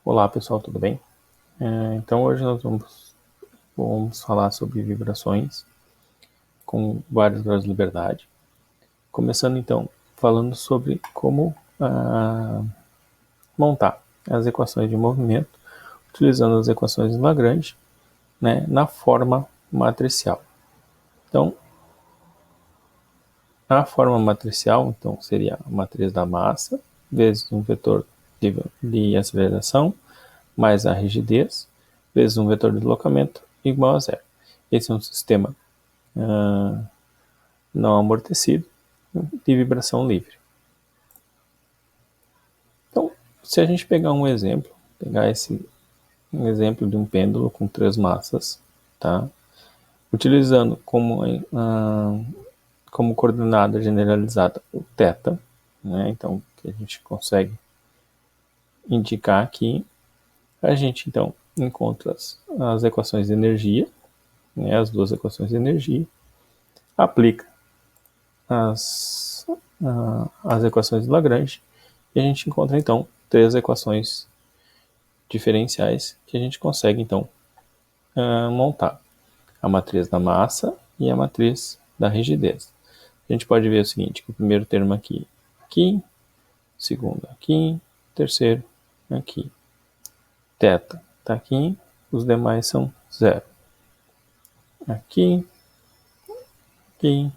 Olá pessoal, tudo bem? Então hoje nós vamos falar sobre vibrações com vários graus de liberdade. Começando então falando sobre como montar as equações de movimento utilizando as equações de Lagrange, né, na forma matricial. Então, a forma matricial então, seria a matriz da massa vezes um vetor de aceleração mais a rigidez vezes um vetor de deslocamento igual a zero. Esse é um sistema não amortecido de vibração livre. Então, se a gente pegar um exemplo, um exemplo de um pêndulo com 3 massas, tá? Utilizando como coordenada generalizada o θ, né? Então, que a gente consegue indicar aqui, a gente então encontra as equações de energia, né? As duas equações de energia, aplica as equações de Lagrange e a gente encontra então 3 equações diferenciais que a gente consegue então montar a matriz da massa e a matriz da rigidez. A gente pode ver o seguinte, que o primeiro termo aqui, segundo aqui, terceiro aqui. Θ está aqui, os demais são zero. Aqui, aqui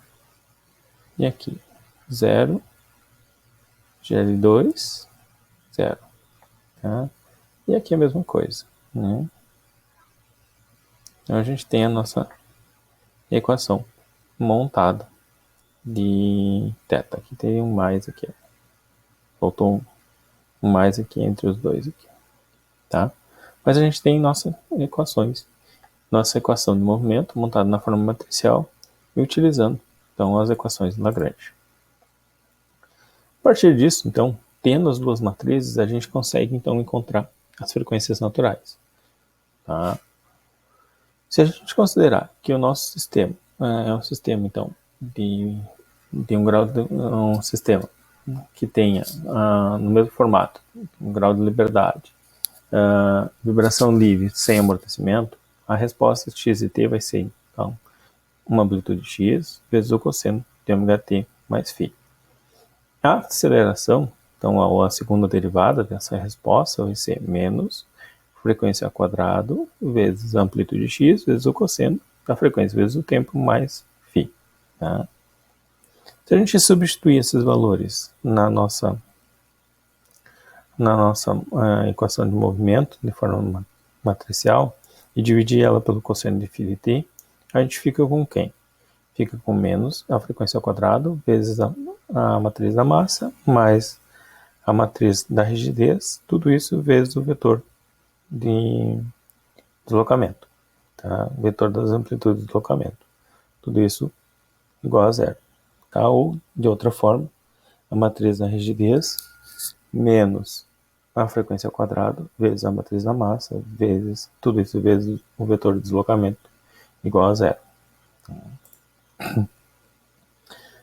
e aqui. Zero, GL2, zero. Tá? E aqui a mesma coisa, né? Então a gente tem a nossa equação montada de θ. Aqui tem um mais aqui. Faltou um mais aqui entre os dois aqui, tá? Mas a gente tem nossas equações, nossa equação de movimento montada na forma matricial e utilizando então as equações de Lagrange. A partir disso, então, tendo as duas matrizes, a gente consegue então encontrar as frequências naturais, tá? Se a gente considerar que o nosso sistema é um sistema então de um grau de um sistema que tenha no mesmo formato um grau de liberdade, vibração livre sem amortecimento, a resposta x e t vai ser então uma amplitude x vezes o cosseno de ωt mais φ. A aceleração, então a segunda derivada dessa resposta vai ser menos frequência ao quadrado vezes a amplitude x vezes o cosseno da frequência vezes o tempo mais φ. Tá? Se a gente substituir esses valores na nossa equação de movimento de forma matricial e dividir ela pelo cosseno de φ de t, a gente fica com quem? Fica com menos a frequência ao quadrado vezes a matriz da massa mais a matriz da rigidez, tudo isso vezes o vetor de deslocamento, tá? Vetor das amplitudes de deslocamento. Tudo isso igual a zero. Tá? Ou, de outra forma, a matriz da rigidez menos a frequência ao quadrado vezes a matriz da massa, vezes tudo isso vezes o vetor de deslocamento igual a zero.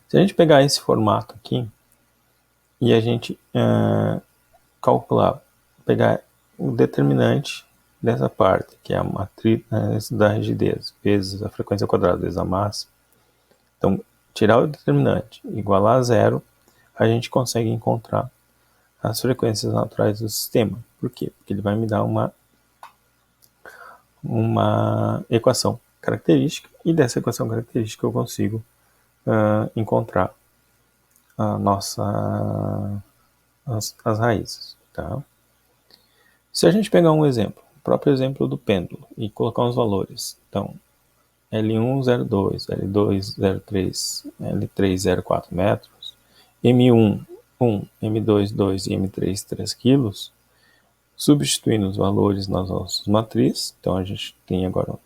Se a gente pegar esse formato aqui e a gente calcular, pegar o determinante dessa parte, que é a matriz da rigidez, vezes a frequência ao quadrado, vezes a massa. Então, tirar o determinante e igualar a zero, a gente consegue encontrar as frequências naturais do sistema. Por quê? Porque ele vai me dar uma equação característica, e dessa equação característica eu consigo encontrar as raízes. Tá? Se a gente pegar um exemplo, o próprio exemplo do pêndulo, e colocar uns valores, então, L1, 0,2, L2, 0,3, L3, 0,4 metros, M1, 1, M2, 2 e M3, 3 quilos, substituindo os valores nas nossas matrizes, então a gente tem agora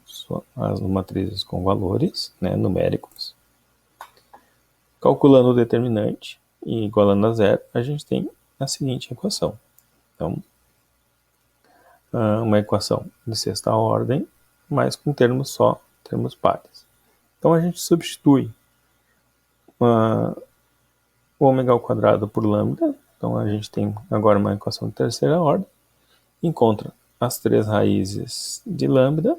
as matrizes com valores, né, numéricos, calculando o determinante e igualando a zero, a gente tem a seguinte equação. Então, uma equação de sexta ordem, mas com termos pares. Então a gente substitui o ômega ao quadrado por lambda, então a gente tem agora uma equação de terceira ordem, encontra as 3 raízes de lambda,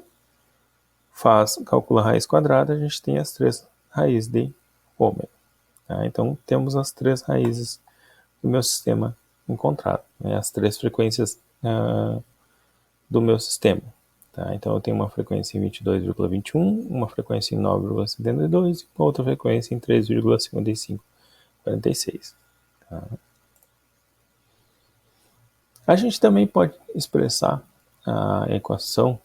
calcula a raiz quadrada, a gente tem as 3 raízes de ômega. Tá? Então, temos as 3 raízes do meu sistema encontrado, né? As 3 frequências do meu sistema. Tá? Então, eu tenho uma frequência em 22,21, uma frequência em 9,72 e uma outra frequência em 3,5546. Tá? A gente também pode expressar a equação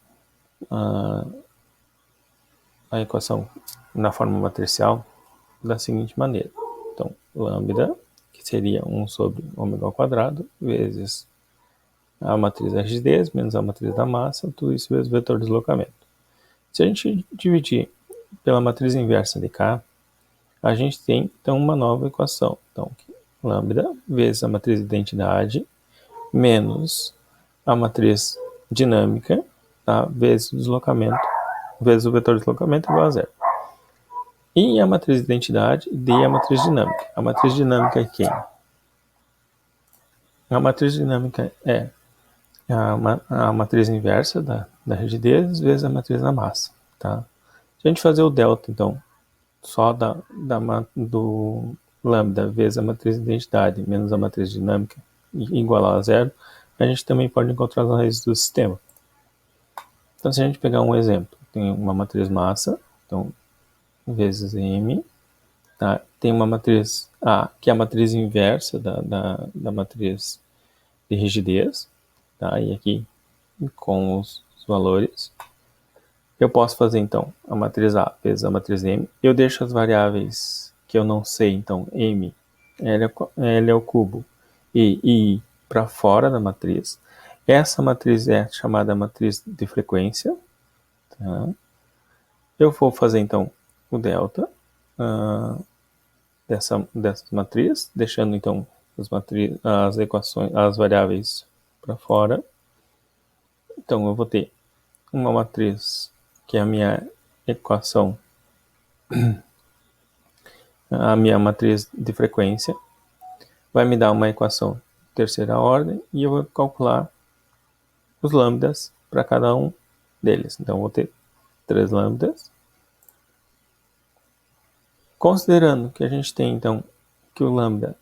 na forma matricial da seguinte maneira. Então, lambda, que seria 1 sobre ômega ao quadrado, vezes a matriz da rigidez, menos a matriz da massa, tudo isso vezes o vetor de deslocamento. Se a gente dividir pela matriz inversa de K, a gente tem, então, uma nova equação. Então, lambda vezes a matriz de identidade, menos a matriz dinâmica, tá? Vezes o deslocamento, vezes o vetor de deslocamento igual a zero. E a matriz de identidade d a matriz dinâmica. A matriz dinâmica é quem? A matriz dinâmica é a matriz inversa da rigidez vezes a matriz da massa. Tá? Se a gente fazer o delta, então, só do lambda vezes a matriz de identidade menos a matriz dinâmica igual a zero, a gente também pode encontrar as raízes do sistema. Então, se a gente pegar um exemplo, tem uma matriz massa, então, vezes m, tá? Tem uma matriz A, que é a matriz inversa da matriz de rigidez, tá? E aqui com os valores. Eu posso fazer, então, a matriz A vezes a matriz M. Eu deixo as variáveis que eu não sei, então, M, L ao cubo e I para fora da matriz. Essa matriz é chamada matriz de frequência. Tá? Eu vou fazer, então, o delta dessa matriz, deixando, então, as equações, as variáveis para fora. Então, eu vou ter uma matriz que é a minha equação, a minha matriz de frequência, vai me dar uma equação de terceira ordem e eu vou calcular os lambdas para cada um deles. Então, eu vou ter 3 lambdas. Considerando que a gente tem, então, que o lambda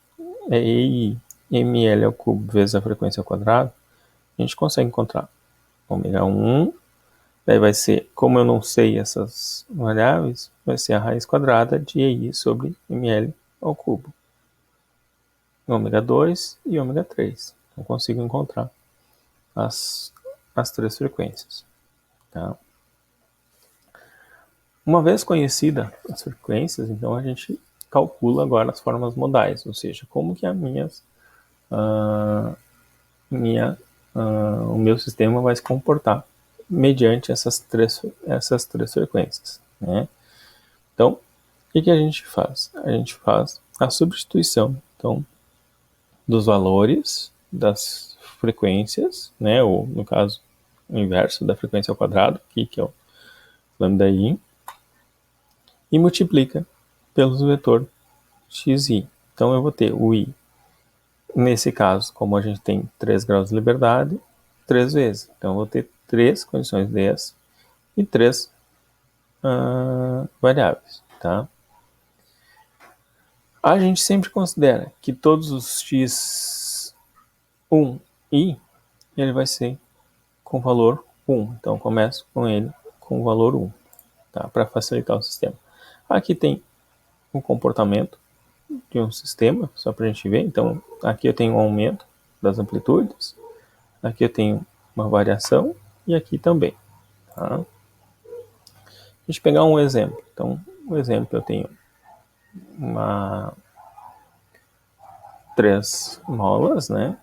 é EI ml ao cubo vezes a frequência ao quadrado, a gente consegue encontrar ômega 1, daí vai ser, como eu não sei essas variáveis, vai ser a raiz quadrada de EI sobre ml ao cubo. Ômega 2 e ômega 3. Então, consigo encontrar as 3 frequências. Tá? Uma vez conhecida as frequências, então a gente calcula agora as formas modais, ou seja, como que o meu sistema vai se comportar mediante essas três frequências. Né? Então, o que a gente faz? A gente faz a substituição, então, dos valores das frequências, né? Ou, no caso, o inverso da frequência ao quadrado, aqui, que é o lambda i, e multiplica pelo vetor xi. Então, eu vou ter o i, nesse caso, como a gente tem 3 graus de liberdade, 3 vezes. Então, eu vou ter 3 condições dessas e 3 variáveis. Tá? A gente sempre considera que todos os x1 i, ele vai ser com valor 1. Então, começo com ele com o valor 1, tá? Para facilitar o sistema. Aqui tem um comportamento de um sistema, só para a gente ver. Então, aqui eu tenho um aumento das amplitudes, aqui eu tenho uma variação e aqui também. Tá? A gente pegar um exemplo. Então, um exemplo, eu tenho 3 molas, né?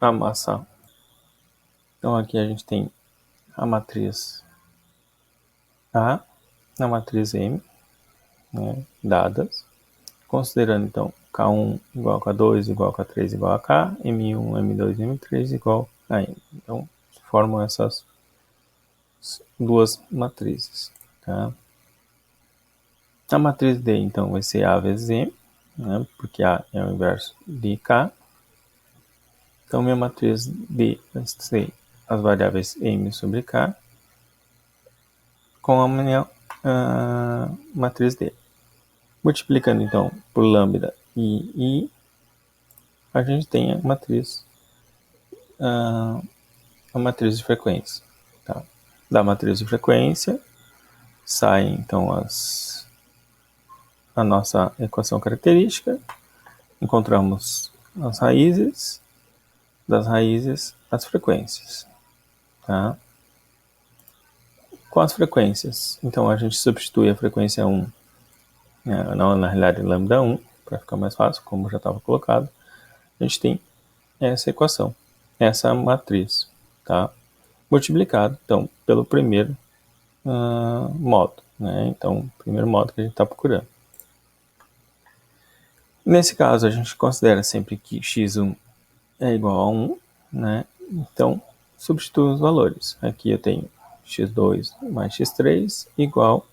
A massa. Então, aqui a gente tem a matriz A, a matriz M, né, dadas, considerando, então, K1 igual a K2, igual a K3, igual a K, M1, M2, M3 igual a M. Então, formam essas duas matrizes. Tá? A matriz D, então, vai ser A vezes M, né, porque A é o inverso de K. Então, minha matriz D vai ser as variáveis M sobre K com a minha matriz D. Multiplicando, então, por lambda e I, a gente tem a matriz de frequência. Tá? Da matriz de frequência, sai, então, a nossa equação característica, encontramos as raízes, das raízes as frequências. Tá? Com as frequências, então a gente substitui a frequência 1, na realidade lambda 1, para ficar mais fácil, como já estava colocado, a gente tem essa equação, essa matriz, tá? Multiplicado, então, pelo primeiro modo, né? Então, o primeiro modo que a gente está procurando. Nesse caso, a gente considera sempre que x1 é igual a 1, né? Então, substituo os valores. Aqui eu tenho x2 mais x3 igual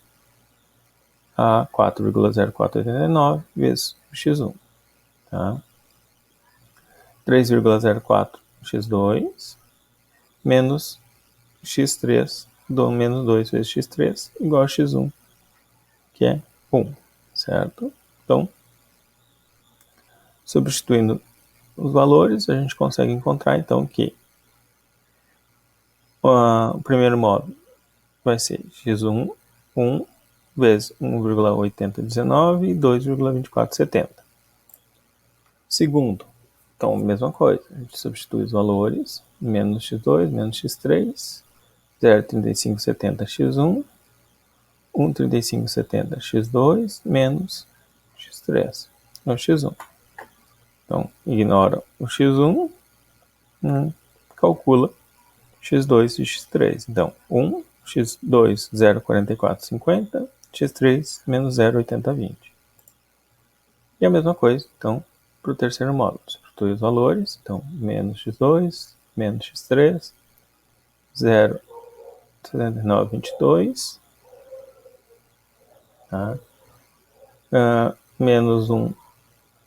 a 4,0489 vezes o x1. Tá? 3,04x2 menos x3, menos 2 vezes x3 igual a x1, que é 1, certo? Então, substituindo os valores, a gente consegue encontrar, então, que o primeiro modo vai ser x1, 1 vezes 1,8019 e 2,2470. Segundo, então, mesma coisa, a gente substitui os valores, menos x2, menos x3, 0,3570 x1, 1,3570 x2, menos x3, é o x1. Então, ignora o x1, calcula x2 e x3. Então, 1, x2, 0,4450, x3, menos 0,8020. E a mesma coisa, então, para o terceiro módulo. Substitui os valores, então, menos x2, menos x3, 0,7922, tá? Menos 1,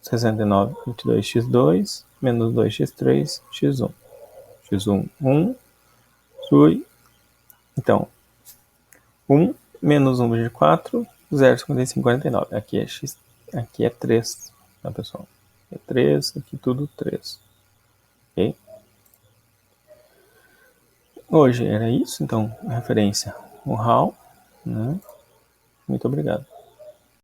6922x2, menos 2x3, x1. x1, 1, sui. Então, 1 menos 1 vezes 4, 0,5549. Aqui é x, aqui é 3, tá, pessoal? É 3, aqui tudo 3. Ok? Hoje era isso, então, referência ao HAL, né? Muito obrigado.